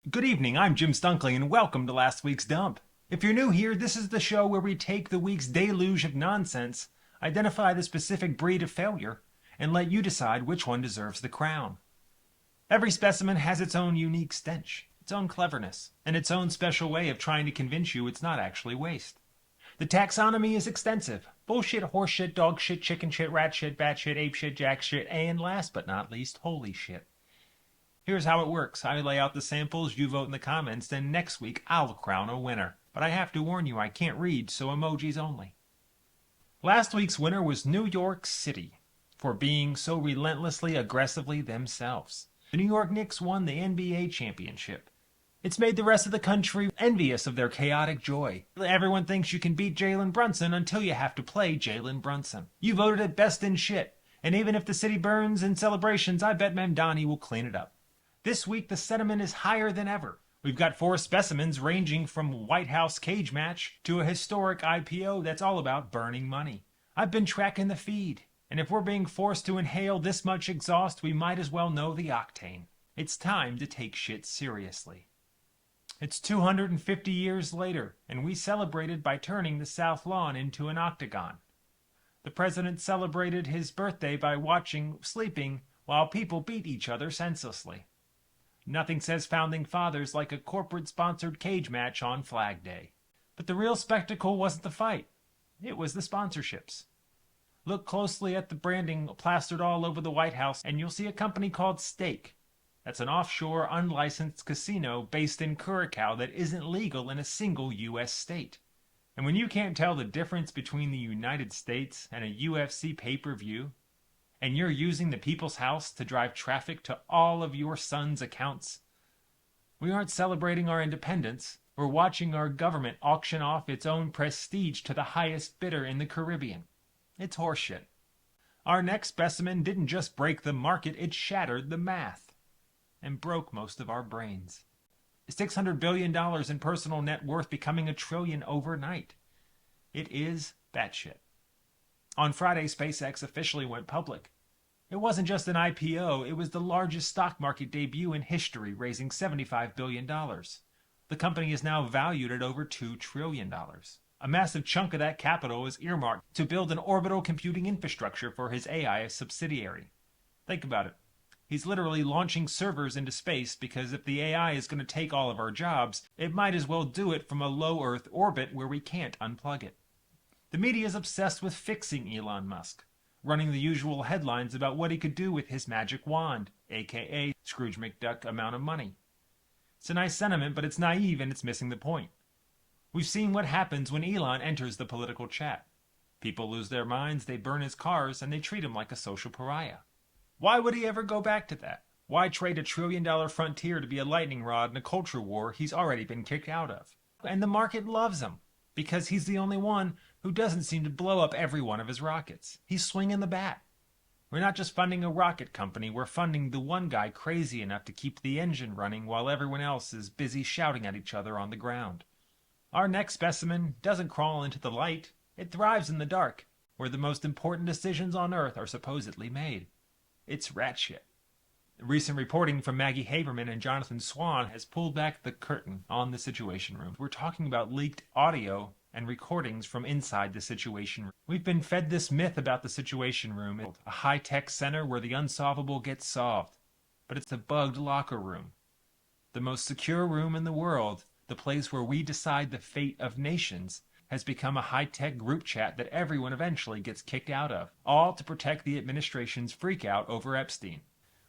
Good evening, I'm Jim Stunkling, and welcome to last week's Dump. If you're new here, this is the show where we take the week's deluge of nonsense, identify the specific breed of failure, and let you decide which one deserves the crown. Every specimen has its own unique stench, its own cleverness, and its own special way of trying to convince you it's not actually waste. The taxonomy is extensive. Bullshit, horseshit, dog shit, chicken shit, rat shit, bat shit, ape shit, jack shit, and last but not least, holy shit. Here's how it works. I lay out the samples, you vote in the comments, then next week I'll crown a winner. But I have to warn you, I can't read, so emojis only. Last week's winner was New York City, for being so relentlessly aggressively themselves. The New York Knicks won the NBA championship. It's made the rest of the country envious of their chaotic joy. Everyone thinks you can beat Jalen Brunson until you have to play Jalen Brunson. You voted it best in shit, and even if the city burns in celebrations, I bet Mamdani will clean it up. This week, the sediment is higher than ever. We've got 4 specimens ranging from White House cage match to a historic IPO that's all about burning money. I've been tracking the feed, and if we're being forced to inhale this much exhaust, we might as well know the octane. It's time to take shit seriously. It's 250 years later, and we celebrated by turning the South Lawn into an octagon. The president celebrated his birthday by sleeping while people beat each other senselessly. Nothing says founding fathers like a corporate-sponsored cage match on Flag Day. But the real spectacle wasn't the fight. It was the sponsorships. Look closely at the branding plastered all over the White House, and you'll see a company called Stake. That's an offshore, unlicensed casino based in Curacao that isn't legal in a single U.S. state. And when you can't tell the difference between the United States and a UFC pay-per-view, and you're using the people's house to drive traffic to all of your son's accounts, we aren't celebrating our independence. We're watching our government auction off its own prestige to the highest bidder in the Caribbean. It's horseshit. Our next specimen didn't just break the market, it shattered the math and broke most of our brains. $600 billion in personal net worth becoming $1 trillion overnight. It is batshit. On Friday, SpaceX officially went public. It wasn't just an IPO, it was the largest stock market debut in history, raising $75 billion. The company is now valued at over $2 trillion. A massive chunk of that capital is earmarked to build an orbital computing infrastructure for his AI subsidiary. Think about it. He's literally launching servers into space because if the AI is going to take all of our jobs, it might as well do it from a low Earth orbit where we can't unplug it. The media is obsessed with fixing Elon Musk, running the usual headlines about what he could do with his magic wand, aka Scrooge McDuck amount of money. It's a nice sentiment, but it's naive and it's missing the point. We've seen what happens when Elon enters the political chat. People lose their minds, they burn his cars, and they treat him like a social pariah. Why would he ever go back to that? Why trade $1 trillion frontier to be a lightning rod in a culture war he's already been kicked out of? And the market loves him, because he's the only one who doesn't seem to blow up every one of his rockets. He's swinging the bat. We're not just funding a rocket company, we're funding the one guy crazy enough to keep the engine running while everyone else is busy shouting at each other on the ground. Our next specimen doesn't crawl into the light, it thrives in the dark, where the most important decisions on Earth are supposedly made. It's rat shit. Recent reporting from Maggie Haberman and Jonathan Swan has pulled back the curtain on the Situation Room. We're talking about leaked audio and recordings from inside the Situation Room. We've been fed this myth about the Situation Room, a high-tech center where the unsolvable gets solved. But it's a bugged locker room. The most secure room in the world, the place where we decide the fate of nations, has become a high-tech group chat that everyone eventually gets kicked out of, all to protect the administration's freakout over Epstein.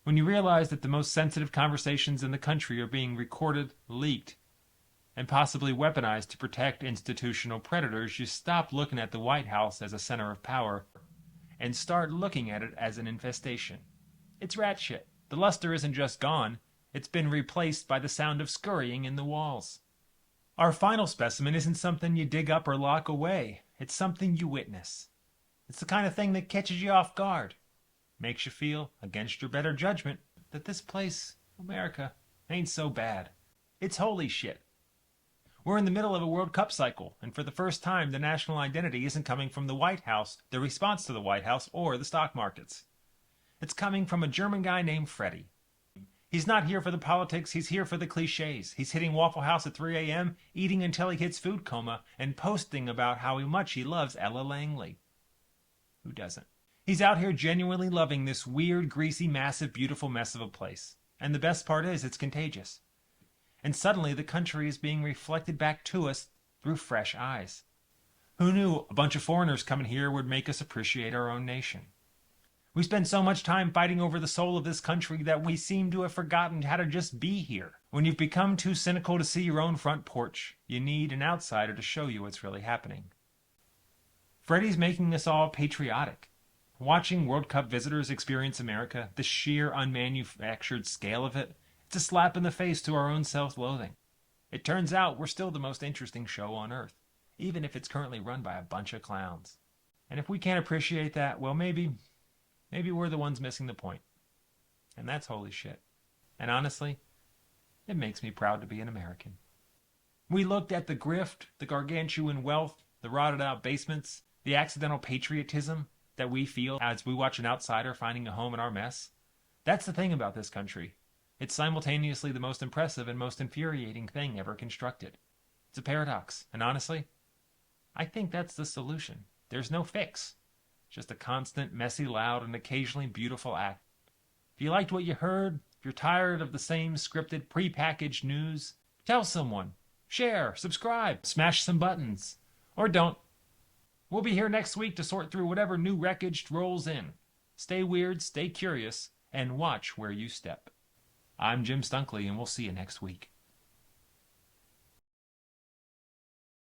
When you realize that the most sensitive conversations in the country are being recorded, leaked, and possibly weaponized to protect institutional predators, you stop looking at the White House as a center of power and start looking at it as an infestation. It's rat shit. The luster isn't just gone, it's been replaced by the sound of scurrying in the walls. Our final specimen isn't something you dig up or lock away. It's something you witness. It's the kind of thing that catches you off guard. Makes you feel, against your better judgment, that this place, America, ain't so bad. It's holy shit. We're in the middle of a World Cup cycle, and for the first time the national identity isn't coming from the White House, the response to the White House, or the stock markets. It's coming from a German guy named Freddy. He's not here for the politics, he's here for the cliches. He's hitting Waffle House at 3 a.m., eating until he hits food coma, and posting about how much he loves Ella Langley. Who doesn't? He's out here genuinely loving this weird, greasy, massive, beautiful mess of a place. And the best part is, it's contagious. And suddenly the country is being reflected back to us through fresh eyes. Who knew a bunch of foreigners coming here would make us appreciate our own nation? We spend so much time fighting over the soul of this country that we seem to have forgotten how to just be here. When you've become too cynical to see your own front porch, you need an outsider to show you what's really happening. Freddy's making us all patriotic. Watching World Cup visitors experience America, the sheer unmanufactured scale of it, it's a slap in the face to our own self-loathing. It turns out we're still the most interesting show on earth, even if it's currently run by a bunch of clowns. And if we can't appreciate that, well, maybe we're the ones missing the point. And that's holy shit. And honestly, it makes me proud to be an American. We looked at the grift, the gargantuan wealth, the rotted out basements, the accidental patriotism that we feel as we watch an outsider finding a home in our mess. That's the thing about this country. It's simultaneously the most impressive and most infuriating thing ever constructed. It's a paradox, and honestly, I think that's the solution. There's no fix. Just a constant, messy, loud, and occasionally beautiful act. If you liked what you heard, if you're tired of the same scripted, prepackaged news, tell someone. Share, subscribe, smash some buttons. Or don't. We'll be here next week to sort through whatever new wreckage rolls in. Stay weird, stay curious, and watch where you step. I'm Jim Stunkley, and we'll see you next week.